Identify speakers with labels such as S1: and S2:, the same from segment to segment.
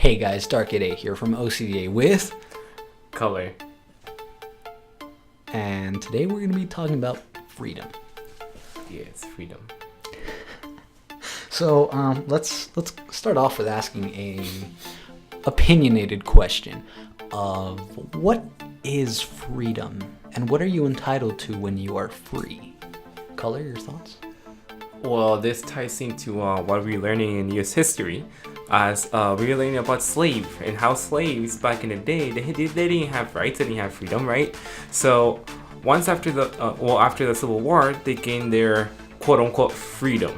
S1: Hey guys, Dark 8 here from OCDA with
S2: Color.
S1: And today we're going to be talking about freedom.
S2: Yes, freedom.
S1: So let's start off with asking a opinionated question of what is freedom and what are you entitled to when you are free? Color, your thoughts?
S2: Well, this ties into what we're learning in U.S. history, as we're learning about slave and how slaves back in the day they didn't have rights, they didn't have freedom, right? So once after the Civil War, they gained their quote unquote freedom,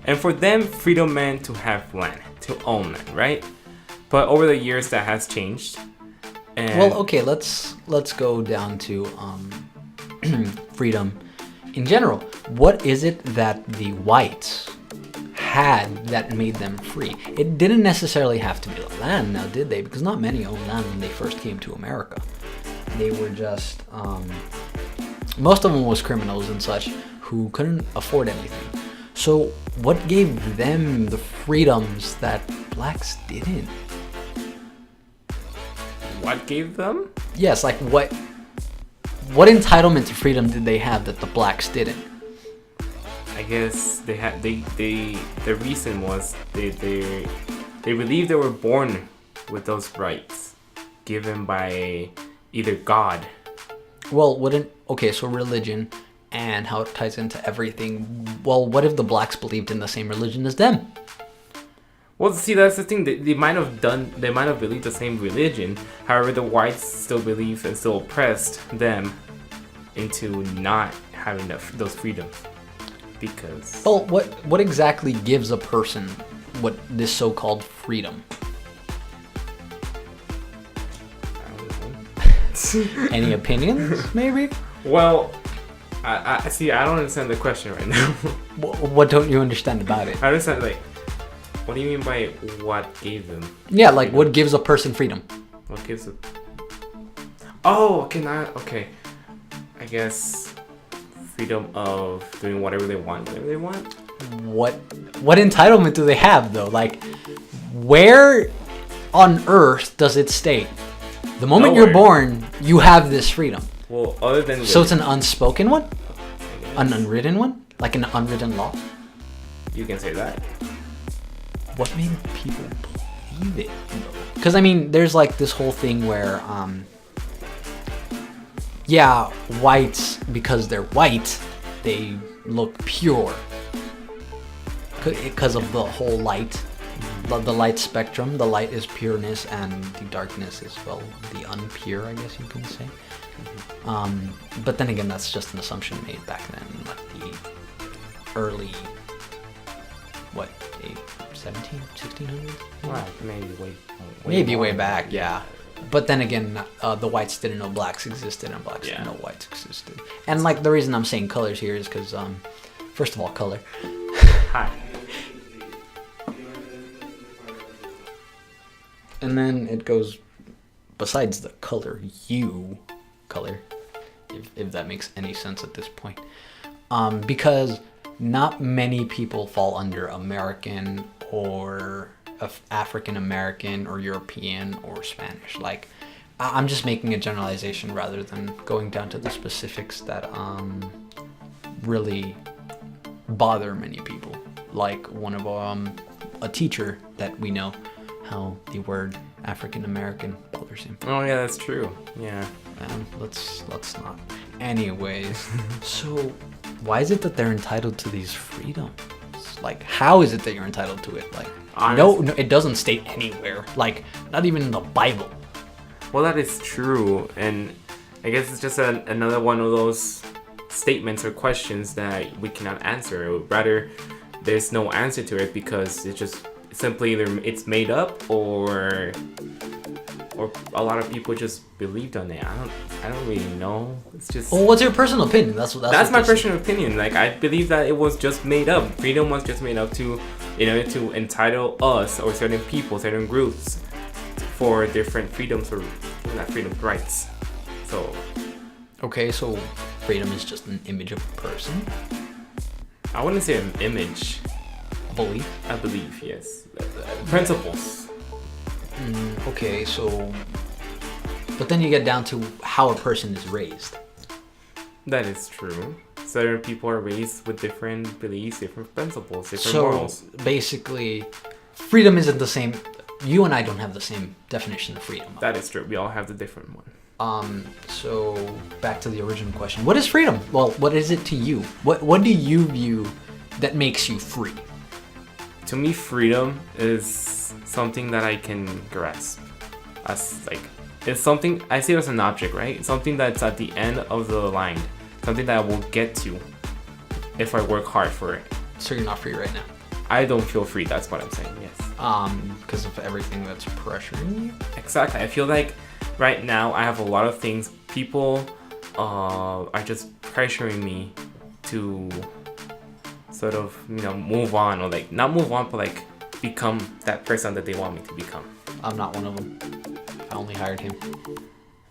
S2: and for them, freedom meant to have land, to own land, right? But over the years, that has changed. And
S1: Well, okay, let's go down to freedom in general. What is it that the whites had that made them free? It didn't necessarily have to be the land, now did they? Because not many owned land when they first came to America. They were just most of them was criminals and such who couldn't afford anything. So what gave them the freedoms that blacks didn't?
S2: what gave them?
S1: Yes, like what entitlement to freedom did they have that the blacks didn't?
S2: I guess they had the reason was they believed they were born with those rights given by either God.
S1: Well, so religion and how it ties into everything. Well, what if the blacks believed in the same religion as them?
S2: Well, see, that's the thing. They might have believed the same religion. However, the whites still believed and still oppressed them into not having those freedoms. Because
S1: Well, what exactly gives a person what this so-called freedom?
S2: I don't know.
S1: Any opinions, maybe?
S2: Well, I see. I don't understand the question right now.
S1: What don't you understand about it?
S2: I understand, like, what do you mean by what gave them?
S1: Yeah, like what gives a person freedom?
S2: What gives it? Oh, okay. I guess freedom of doing whatever they want, whenever they want.
S1: What entitlement do they have though? Like, where on earth does it state? The moment you're
S2: Nowhere.
S1: born, you have this freedom.
S2: Well, other than
S1: So it's an unspoken one?
S2: I guess.
S1: An unwritten one? Like an unwritten law?
S2: You can say that.
S1: What made people believe it? Because I mean, there's like this whole thing where, whites, because they're white, they look pure. Because of the whole light, the light spectrum. The light is pureness, and the darkness is, well, the unpure, I guess you can say. But then again, that's just an assumption made back then, like the early, 1600s?
S2: Wow,
S1: Maybe way
S2: more.
S1: back, yeah. But then again, the whites didn't know blacks existed, and blacks
S2: Yeah.
S1: didn't know whites existed. And like the reason I'm saying colors here is because, first of all, color.
S2: Hi.
S1: And then it goes, besides the color, color, if that makes any sense at this point. Because not many people fall under American or African American or European or Spanish. Like, I'm just making a generalization rather than going down to the specifics that really bother many people. Like one of a teacher that we know, how the word African American bothers him.
S2: Oh yeah, that's true. Yeah.
S1: Let's not. Anyways, so why is it that they're entitled to these freedoms? Like, how is it that you're entitled to it? Like, no, it doesn't state anywhere. Like, not even in the Bible.
S2: Well, that is true, and I guess it's just another one of those statements or questions that we cannot answer. Or rather, there's no answer to it because it's just simply either it's made up or a lot of people just believed on it. I don't really know. It's just.
S1: Well, what's your personal opinion? That's
S2: That's my personal opinion. Like, I believe that it was just made up. Freedom was just made up to entitle us or certain people, certain groups for different freedoms or not freedoms, rights. So.
S1: Okay, so freedom is just an image of a person?
S2: I wouldn't say an image.
S1: Belief?
S2: I believe, yes. Principles.
S1: Okay, so... But then you get down to how a person is raised.
S2: That is true. Certain people are raised with different beliefs, different principles, different morals.
S1: So, basically, freedom isn't the same... You and I don't have the same definition of freedom.
S2: That is true. We all have the different one.
S1: So, back to the original question. What is freedom? Well, what is it to you? What do you view that makes you free?
S2: To me, freedom is something that I can grasp. As like, it's something I see it as an object, right? It's something that's at the end of the line, something that I will get to if I work hard for it.
S1: So you're not free right now.
S2: I don't feel free. That's what I'm saying. Yes.
S1: Because of everything that's pressuring you.
S2: Exactly. I feel like right now I have a lot of things. People are just pressuring me to sort of, move on, or like not move on, but like become that person that they want me to become.
S1: I'm not one of them. I only hired him.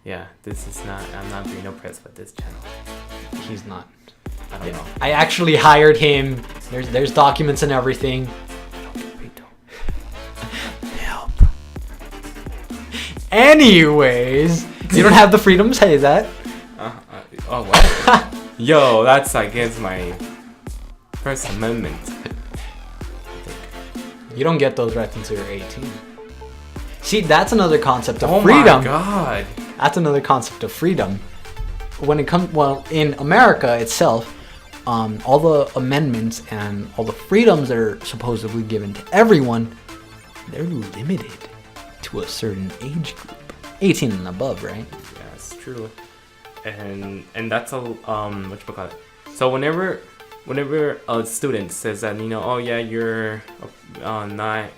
S2: Yeah, I'm not being oppressed by this channel.
S1: He's not.
S2: I don't know.
S1: I actually hired him. There's documents and everything. Help. Anyways, you don't have the freedom to say that.
S2: Oh, what? Yo, that's against my First Amendment.
S1: You don't get those rights until you're 18. See, that's another concept of
S2: Oh
S1: freedom.
S2: my god.
S1: That's another concept of freedom. When it comes, in America itself, all the amendments and all the freedoms that are supposedly given to everyone, they're limited to a certain age group. 18 and above, right?
S2: Yeah, it's true. And that's a whatchamacallit. So whenever a student says that, oh yeah, you're not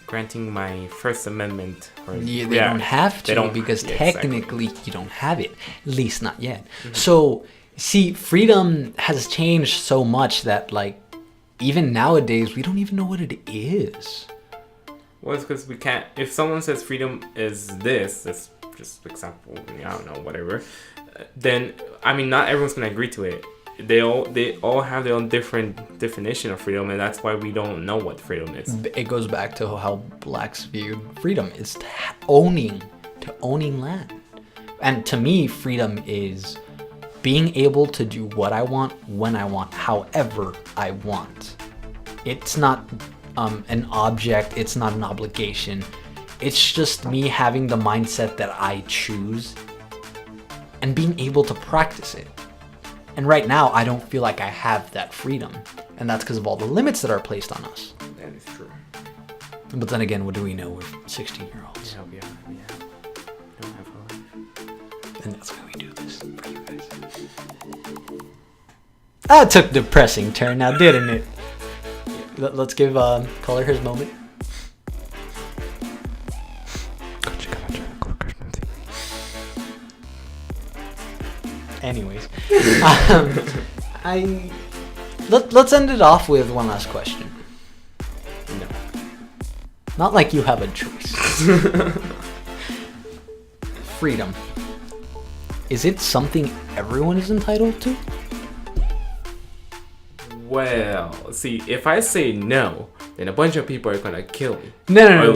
S2: granting my First Amendment, or
S1: Yeah, they don't have to, because technically
S2: exactly.
S1: you don't have it, at least not yet. Mm-hmm. So, see, freedom has changed so much that, like, even nowadays, we don't even know what it is.
S2: Well, it's because we can't. If someone says freedom is this, that's just example, I don't know, whatever. Then, I mean, not everyone's gonna agree to it. They all have their own different definition of freedom, and that's why we don't know what freedom is.
S1: It goes back to how blacks viewed freedom. It's owning land. And to me, freedom is being able to do what I want, when I want, however I want. It's not an object, it's not an obligation. It's just me having the mindset that I choose and being able to practice it. And right now, I don't feel like I have that freedom. And that's because of all the limits that are placed on us.
S2: That is true.
S1: But then again, what do we know? We're 16-year-olds.
S2: Yeah. We don't have a life.
S1: And that's why we do this for you guys. That took a depressing turn now, didn't it? Let's give Color his moment. Anyways, let's end it off with one last question.
S2: No.
S1: Not like you have a choice. Freedom. Is it something everyone is entitled to?
S2: Well, see, if I say no, then a bunch of people are gonna kill me.
S1: No.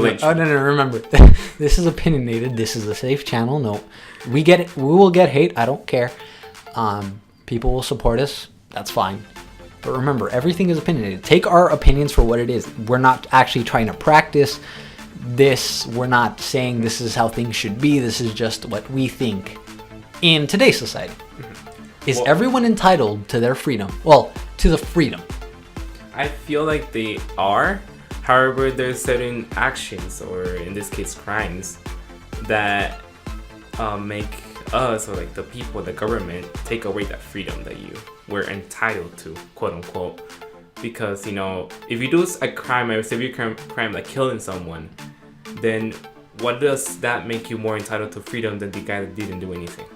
S1: Remember, this is opinionated. This is a safe channel. No, we get it. We will get hate. I don't care. People will support us. That's fine. But remember, everything is opinionated. Take our opinions for what it is. We're not actually trying to practice this. We're not saying this is how things should be. This is just what we think in today's society. Is everyone entitled to their freedom? Well, to the freedom.
S2: I feel like they are. However, there's certain actions, or in this case, crimes, that make us, or like the people, the government, take away that freedom that you were entitled to, quote unquote. Because, if you do a crime, a severe crime like killing someone, then what does that make you more entitled to freedom than the guy that didn't do anything?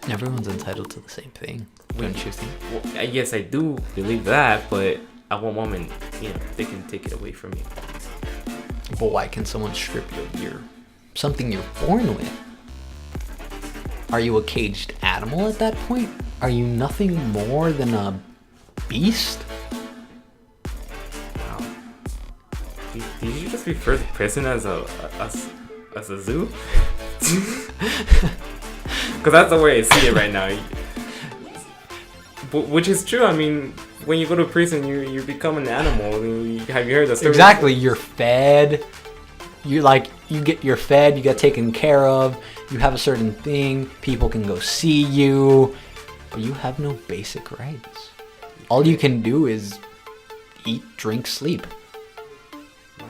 S1: Everyone's entitled to the same thing, don't you think?
S2: Well, yes, I do believe that, but at one moment, they can take it away from you.
S1: But why can someone strip you of something you're born with? Are you a caged animal at that point? Are you nothing more than a beast?
S2: Wow. Did you just refer to prison as a zoo? Because that's the way I see it right now. But, which is true. I mean, when you go to prison, you become an animal. Have you heard the story?
S1: Exactly. You're fed. You're fed. You get taken care of. You have a certain thing. People can go see you, but you have no basic rights. All you can do is eat, drink, sleep.
S2: Wow.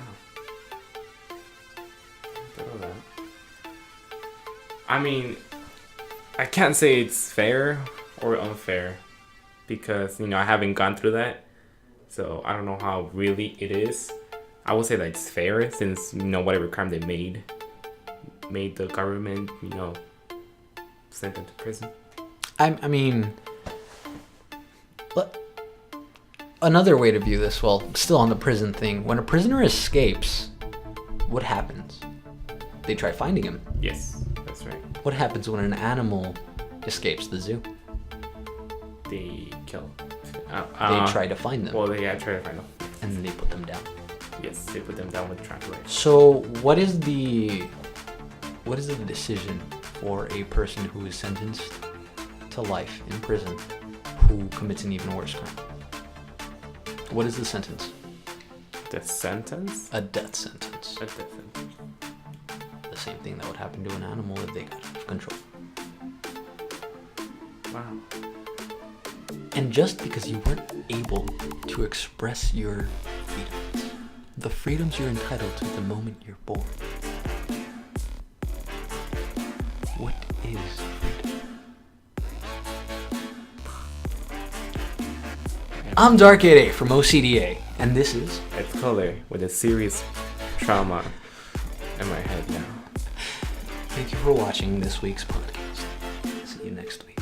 S2: I don't know that. I mean, I can't say it's fair or unfair because, I haven't gone through that. So I don't know how really it is. I would say that it's fair since, whatever crime they made the government, send them to prison.
S1: I mean, another way to view this, still on the prison thing, when a prisoner escapes, what happens? They try finding him.
S2: Yes, that's right.
S1: What happens when an animal escapes the zoo?
S2: They kill.
S1: They try to find them.
S2: Well, yeah, try to find them.
S1: And then they put them down.
S2: Yes, they put them down with trapdoors.
S1: So what is the decision for a person who is sentenced to life in prison who commits an even worse crime? What is the sentence?
S2: The sentence?
S1: A death sentence.
S2: A death sentence.
S1: The same thing that would happen to an animal if they got out of control.
S2: Wow.
S1: And just because you weren't able to express your freedoms, the freedoms you're entitled to the moment you're born. What is freedom? I'm Dark 8A from OCDA, and this is
S2: It's Color with a serious trauma in my head now.
S1: Thank you for watching this week's podcast. See you next week.